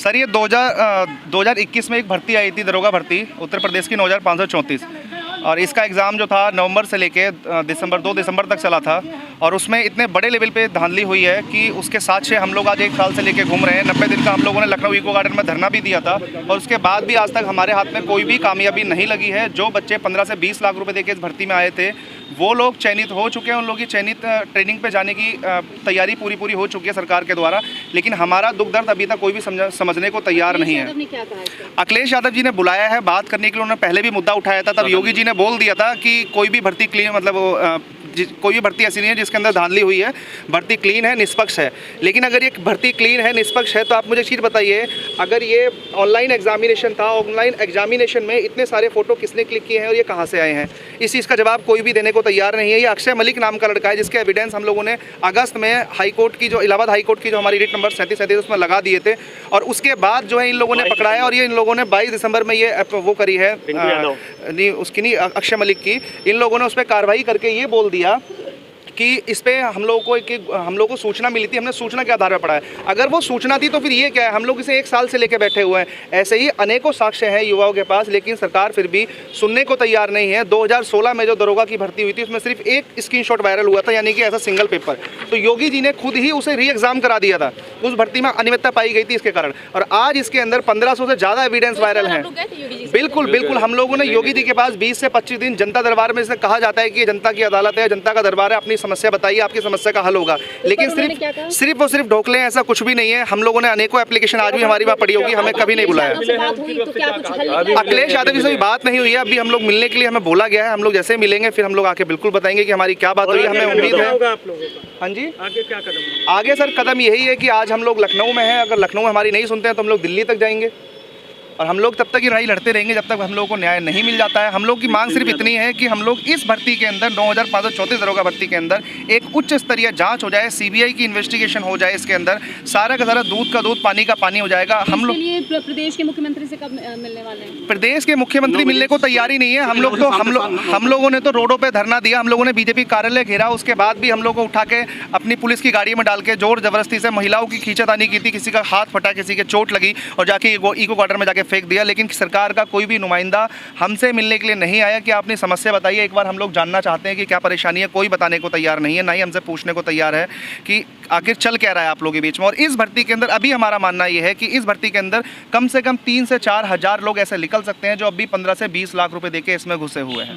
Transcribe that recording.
Sir ये 2021 में एक भर्ती आई थी, दरोगा भर्ती, उत्तर प्रदेश की 9534, और इसका एग्ज़ाम जो था नवंबर से लेके 2 दिसंबर तक चला था। और उसमें इतने बड़े लेवल पे धांधली हुई है कि उसके साथ हम लोग आज 1 साल से लेके घूम रहे हैं। 90 दिन का हम लोगों ने लखनऊ इको गार्डन में धरना भी दिया था, और उसके बाद भी आज तक हमारे हाथ में कोई भी कामयाबी नहीं लगी है। जो बच्चे 15 से 20 लाख रुपए देके इस भर्ती में आए थे, वो लोग चयनित हो चुके हैं। उन लोगों की चयनित ट्रेनिंग पे जाने की तैयारी पूरी हो चुकी है सरकार के द्वारा, लेकिन हमारा दुख दर्द अभी तक कोई भी समझने को तैयार नहीं है। अखिलेश यादव जी ने बुलाया है बात करने के लिए, उन्होंने पहले भी मुद्दा उठाया था, तब योगी जी ने बोल दिया था कि कोई भी भर्ती क्लीन, मतलब कोई भी भर्ती ऐसी नहीं है जिसके अंदर धांधली हुई है, भर्ती क्लीन है, निष्पक्ष है। लेकिन अगर ये भर्ती क्लीन है, निष्पक्ष है, तो आप मुझे एक चीज़ बताइए, अगर ये ऑनलाइन एग्जामिनेशन था, ऑनलाइन एग्जामिनेशन में इतने सारे फोटो किसने क्लिक किए हैं और ये कहाँ से आए हैं, इस चीज़ का जवाब कोई भी देने को तैयार नहीं है। ये अक्षय मलिक नाम का लड़का है, जिसके एविडेंस हम लोगों ने अगस्त में हाईकोर्ट की, जो इलाहाबाद हाईकोर्ट की जो हमारी रिट नंबर 3737 उसमें लगा दिए थे, और उसके बाद जो है इन लोगों ने पकड़ाया, और ये इन लोगों ने 22 दिसंबर में ये वो करी है, अक्षय मलिक की, इन लोगों ने उस पर कार्रवाई करके ये बोल दिया कि इस पे हम लोगों को सूचना मिली थी, हमने सूचना के आधार पर पढ़ा है। अगर वो सूचना थी तो फिर ये क्या है, हम लोग इसे 1 साल से लेके बैठे हुए हैं। ऐसे ही अनेकों साक्ष्य हैं युवाओं के पास, लेकिन सरकार फिर भी सुनने को तैयार नहीं है। 2016 में जो दरोगा की भर्ती हुई थी, उसमें सिर्फ एक स्क्रीनशॉट वायरल हुआ था, यानी कि ऐसा सिंगल पेपर, तो योगी जी ने खुद ही उसे री एग्जाम करा दिया था। उस भर्ती में अनियमितता पाई गई थी इसके कारण, और आज इसके अंदर 1500 से ज़्यादा एविडेंस वायरल हैं। बिल्कुल हम लोगों ने योगी जी के पास 20 से 25 दिन जनता दरबार में, इसे कहा जाता है कि ये जनता की अदालत है, जनता का दरबार है, अपनी समस्या बताइए, आपकी समस्या का हल होगा। लेकिन सिर्फ और सिर्फ ढोकले, ऐसा कुछ भी नहीं है। हम लोगों ने अनेकों एप्लीकेशन, आज भी हमारी बात पड़ी होगी, हमें कभी नहीं बुलाया। अखिलेश यादव जी से भी बात नहीं हुई है, अभी हम लोग मिलने के लिए हमें बोला गया है। हम लोग जैसे ही मिलेंगे फिर हम लोग आके बिल्कुल बताएंगे कि हमारी क्या बात हुई है। हमें उम्मीद है। हाँ जी, आगे क्या कदम? आगे सर कदम यही है कि आज हम लोग लखनऊ में हैं, अगर लखनऊ में हमारी नहीं सुनते हैं तो हम लोग दिल्ली तक जाएंगे, और हम लोग तब तक ही लड़ाई लड़ते रहेंगे जब तक हम लोगों को न्याय नहीं मिल जाता है। हम लोग की मांग सिर्फ इतनी है कि हम लोग इस भर्ती के अंदर 9534 दरोगा भर्ती के अंदर एक उच्च स्तरीय जांच हो जाए, सीबीआई की इन्वेस्टिगेशन हो जाए। इसके अंदर सारा का सारा दूध का दूध, पानी का पानी हो जाएगा। हम लोग प्रदेश के मुख्यमंत्री से कब मिलने वाले हैं? प्रदेश के मुख्यमंत्री मिलने को तैयारी नहीं है। हम लोगों ने तो रोडों पर धरना दिया, हम लोगों ने बीजेपी कार्यालय घेरा, उसके बाद भी हम लोग को उठा के अपनी पुलिस की गाड़ी में डाल के जोर जबरदस्ती से महिलाओं की खींचातानी की थी। किसी का हाथ फटा, किसी के चोट लगी, और जाके इको गार्डन में जाके फेंक दिया। लेकिन सरकार का कोई भी नुमाइंदा हमसे मिलने के लिए नहीं आया कि आप अपनी समस्या बताइए, एक बार हम लोग जानना चाहते हैं कि क्या परेशानी है। कोई बताने को तैयार नहीं है, ना ही हमसे पूछने को तैयार है कि आखिर चल क्या रहा है आप लोगों के बीच में। और इस भर्ती के अंदर अभी हमारा मानना ये है कि इस भर्ती के अंदर कम से कम 3 से 4 हज़ार लोग ऐसे निकल सकते हैं जो अभी 15 से 20 लाख रुपए देके इसमें घुसे हुए हैं।